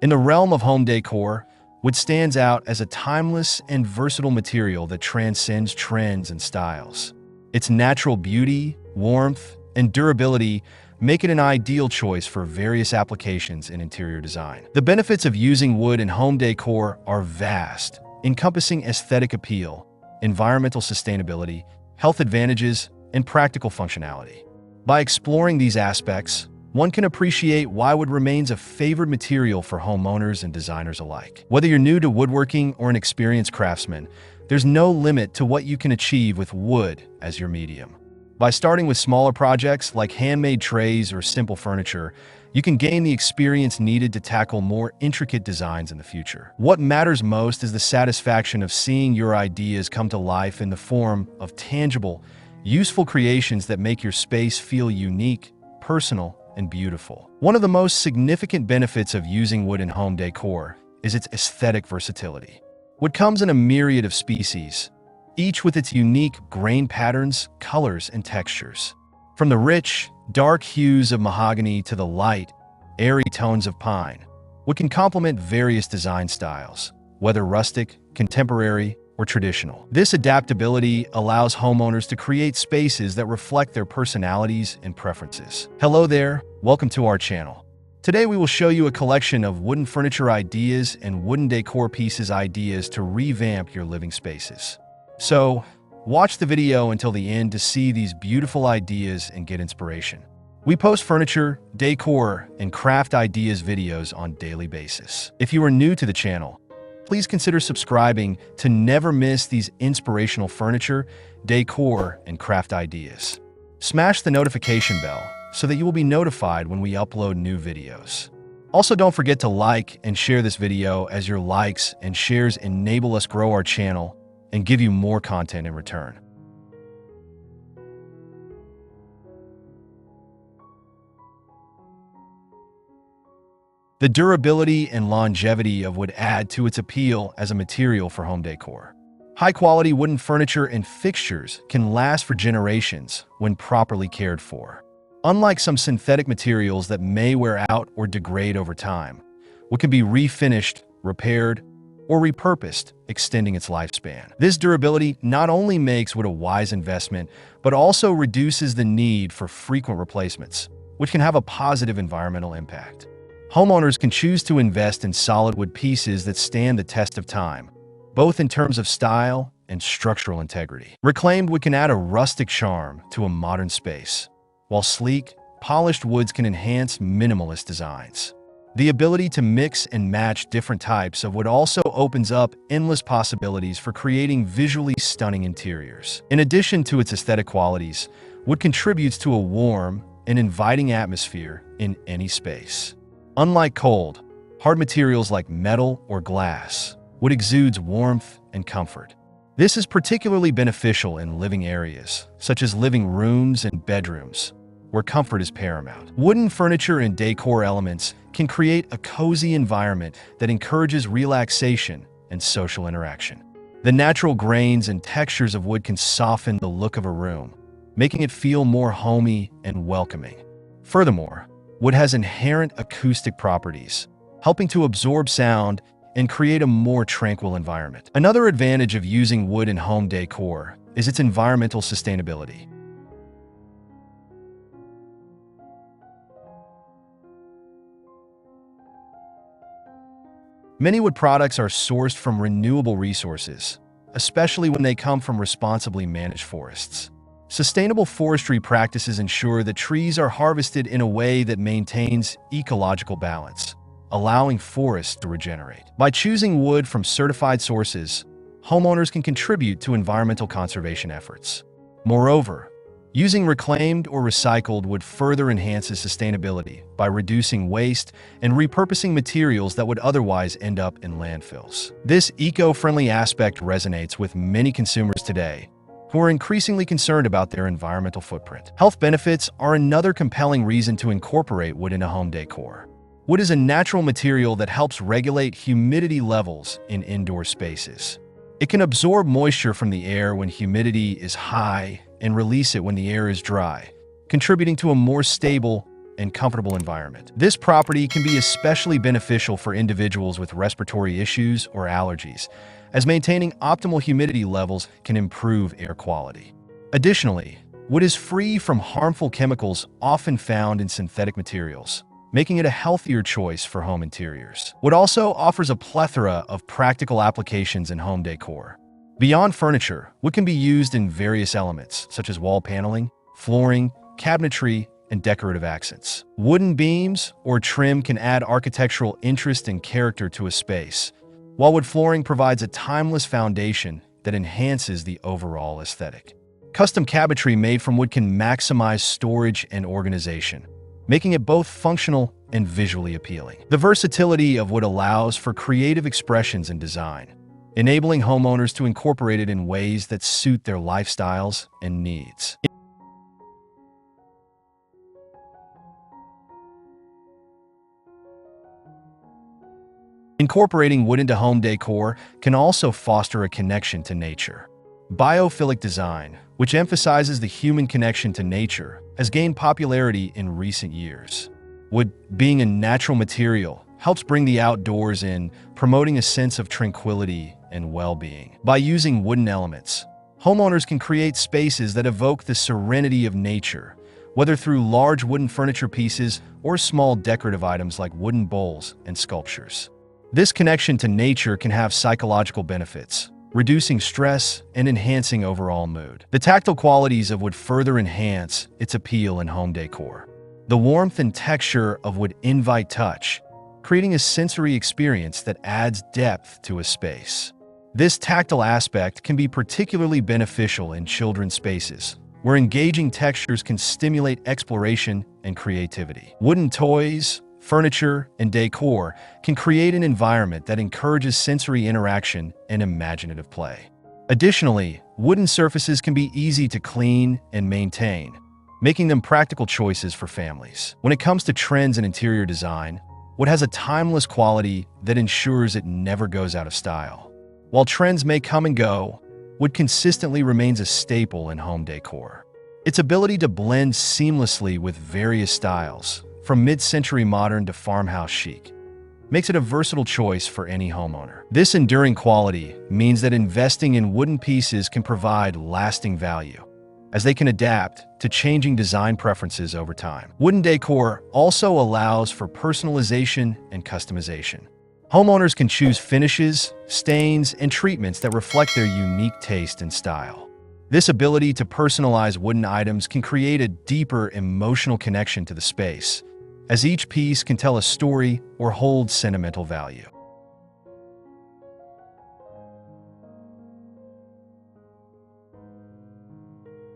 In the realm of home decor, wood stands out as a timeless and versatile material that transcends trends and styles. Its natural beauty, warmth, and durability make it an ideal choice for various applications in interior design. The benefits of using wood in home decor are vast, encompassing aesthetic appeal, environmental sustainability, health advantages, and practical functionality. By exploring these aspects, one can appreciate why wood remains a favored material for homeowners and designers alike. Whether you're new to woodworking or an experienced craftsman, there's no limit to what you can achieve with wood as your medium. By starting with smaller projects like handmade trays or simple furniture, you can gain the experience needed to tackle more intricate designs in the future. What matters most is the satisfaction of seeing your ideas come to life in the form of tangible, useful creations that make your space feel unique, personal, and beautiful. One of the most significant benefits of using wood in home decor is its aesthetic versatility. Wood comes in a myriad of species, each with its unique grain patterns, colors, and textures. From the rich, dark hues of mahogany to the light, airy tones of pine, wood can complement various design styles, whether rustic, contemporary, or traditional. This adaptability allows homeowners to create spaces that reflect their personalities and preferences. Hello there, welcome to our channel. Today we will show you a collection of wooden furniture ideas and wooden decor pieces ideas to revamp your living spaces. So, watch the video until the end to see these beautiful ideas and get inspiration. We post furniture, decor, and craft ideas videos on a daily basis. If you are new to the channel, please consider subscribing to never miss these inspirational furniture, decor, and craft ideas. Smash the notification bell so that you will be notified when we upload new videos. Also, don't forget to like and share this video, as your likes and shares enable us grow our channel and give you more content in return. The durability and longevity of wood add to its appeal as a material for home decor. High-quality wooden furniture and fixtures can last for generations when properly cared for. Unlike some synthetic materials that may wear out or degrade over time, wood can be refinished, repaired, or repurposed, extending its lifespan. This durability not only makes wood a wise investment, but also reduces the need for frequent replacements, which can have a positive environmental impact. Homeowners can choose to invest in solid wood pieces that stand the test of time, both in terms of style and structural integrity. Reclaimed wood can add a rustic charm to a modern space, while sleek, polished woods can enhance minimalist designs. The ability to mix and match different types of wood also opens up endless possibilities for creating visually stunning interiors. In addition to its aesthetic qualities, wood contributes to a warm and inviting atmosphere in any space. Unlike cold, hard materials like metal or glass, wood exudes warmth and comfort. This is particularly beneficial in living areas, such as living rooms and bedrooms, where comfort is paramount. Wooden furniture and decor elements can create a cozy environment that encourages relaxation and social interaction. The natural grains and textures of wood can soften the look of a room, making it feel more homey and welcoming. Furthermore, wood has inherent acoustic properties, helping to absorb sound and create a more tranquil environment. Another advantage of using wood in home decor is its environmental sustainability. Many wood products are sourced from renewable resources, especially when they come from responsibly managed forests. Sustainable forestry practices ensure that trees are harvested in a way that maintains ecological balance, allowing forests to regenerate. By choosing wood from certified sources, homeowners can contribute to environmental conservation efforts. Moreover, using reclaimed or recycled wood further enhances sustainability by reducing waste and repurposing materials that would otherwise end up in landfills. This eco-friendly aspect resonates with many consumers today, who are increasingly concerned about their environmental footprint. Health benefits are another compelling reason to incorporate wood into home decor. Wood is a natural material that helps regulate humidity levels in indoor spaces. It can absorb moisture from the air when humidity is high and release it when the air is dry, contributing to a more stable and comfortable environment. This property can be especially beneficial for individuals with respiratory issues or allergies, as maintaining optimal humidity levels can improve air quality. Additionally, wood is free from harmful chemicals often found in synthetic materials, making it a healthier choice for home interiors. Wood also offers a plethora of practical applications in home decor. Beyond furniture, wood can be used in various elements, such as wall paneling, flooring, cabinetry, and decorative accents. Wooden beams or trim can add architectural interest and character to a space, while wood flooring provides a timeless foundation that enhances the overall aesthetic. Custom cabinetry made from wood can maximize storage and organization, making it both functional and visually appealing. The versatility of wood allows for creative expressions in design, enabling homeowners to incorporate it in ways that suit their lifestyles and needs. Incorporating wood into home decor can also foster a connection to nature. Biophilic design, which emphasizes the human connection to nature, has gained popularity in recent years. Wood, being a natural material, helps bring the outdoors in, promoting a sense of tranquility and well-being. By using wooden elements, homeowners can create spaces that evoke the serenity of nature, whether through large wooden furniture pieces or small decorative items like wooden bowls and sculptures. This connection to nature can have psychological benefits, reducing stress and enhancing overall mood. The tactile qualities of wood further enhance its appeal in home decor. The warmth and texture of wood invite touch, creating a sensory experience that adds depth to a space. This tactile aspect can be particularly beneficial in children's spaces, where engaging textures can stimulate exploration and creativity. Wooden toys, furniture, and decor can create an environment that encourages sensory interaction and imaginative play. Additionally, wooden surfaces can be easy to clean and maintain, making them practical choices for families. When it comes to trends in interior design, wood has a timeless quality that ensures it never goes out of style. While trends may come and go, wood consistently remains a staple in home decor. Its ability to blend seamlessly with various styles, from mid-century modern to farmhouse chic, makes it a versatile choice for any homeowner. This enduring quality means that investing in wooden pieces can provide lasting value, as they can adapt to changing design preferences over time. Wooden decor also allows for personalization and customization. Homeowners can choose finishes, stains, and treatments that reflect their unique taste and style. This ability to personalize wooden items can create a deeper emotional connection to the space, as each piece can tell a story or hold sentimental value.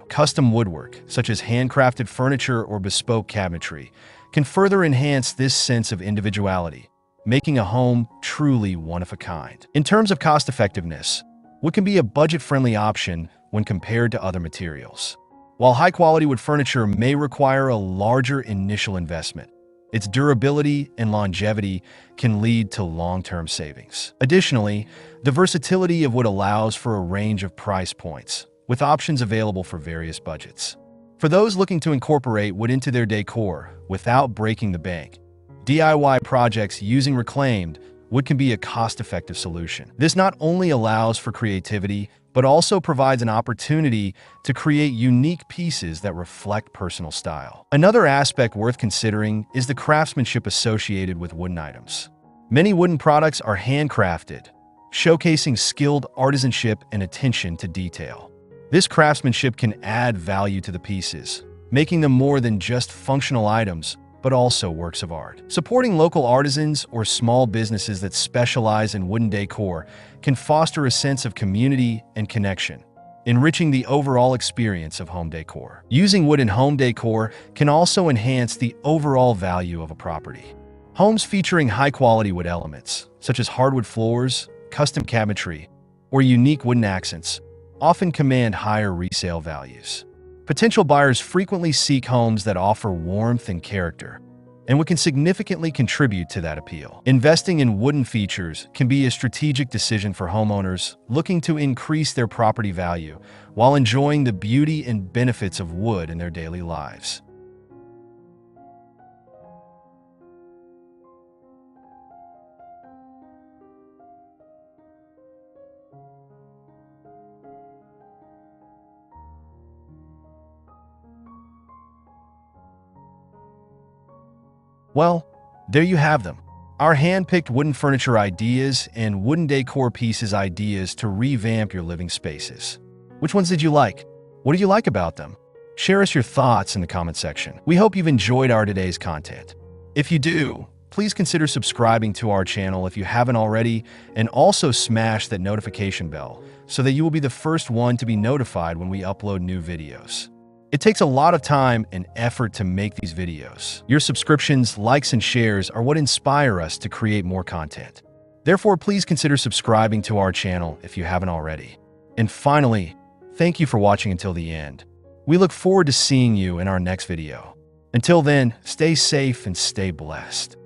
Custom woodwork, such as handcrafted furniture or bespoke cabinetry, can further enhance this sense of individuality, making a home truly one of a kind. In terms of cost-effectiveness, wood can be a budget-friendly option when compared to other materials. While high-quality wood furniture may require a larger initial investment, its durability and longevity can lead to long-term savings. Additionally, the versatility of wood allows for a range of price points, with options available for various budgets. For those looking to incorporate wood into their decor without breaking the bank, DIY projects using reclaimed wood can be a cost-effective solution. This not only allows for creativity, but also provides an opportunity to create unique pieces that reflect personal style. Another aspect worth considering is the craftsmanship associated with wooden items. Many wooden products are handcrafted, showcasing skilled artisanship and attention to detail. This craftsmanship can add value to the pieces, making them more than just functional items, but also works of art. Supporting local artisans or small businesses that specialize in wooden decor can foster a sense of community and connection, enriching the overall experience of home decor. Using wood in home decor can also enhance the overall value of a property. Homes featuring high-quality wood elements, such as hardwood floors, custom cabinetry, or unique wooden accents, often command higher resale values. Potential buyers frequently seek homes that offer warmth and character, and we can significantly contribute to that appeal. Investing in wooden features can be a strategic decision for homeowners looking to increase their property value while enjoying the beauty and benefits of wood in their daily lives. Well, there you have them. Our hand-picked wooden furniture ideas and wooden decor pieces ideas to revamp your living spaces. Which ones did you like? What do you like about them? Share us your thoughts in the comment section. We hope you've enjoyed our today's content. If you do, please consider subscribing to our channel if you haven't already, and also smash that notification bell so that you will be the first one to be notified when we upload new videos. It takes a lot of time and effort to make these videos. Your subscriptions, likes, and shares are what inspire us to create more content. Therefore, please consider subscribing to our channel if you haven't already. And finally, thank you for watching until the end. We look forward to seeing you in our next video. Until then, stay safe and stay blessed.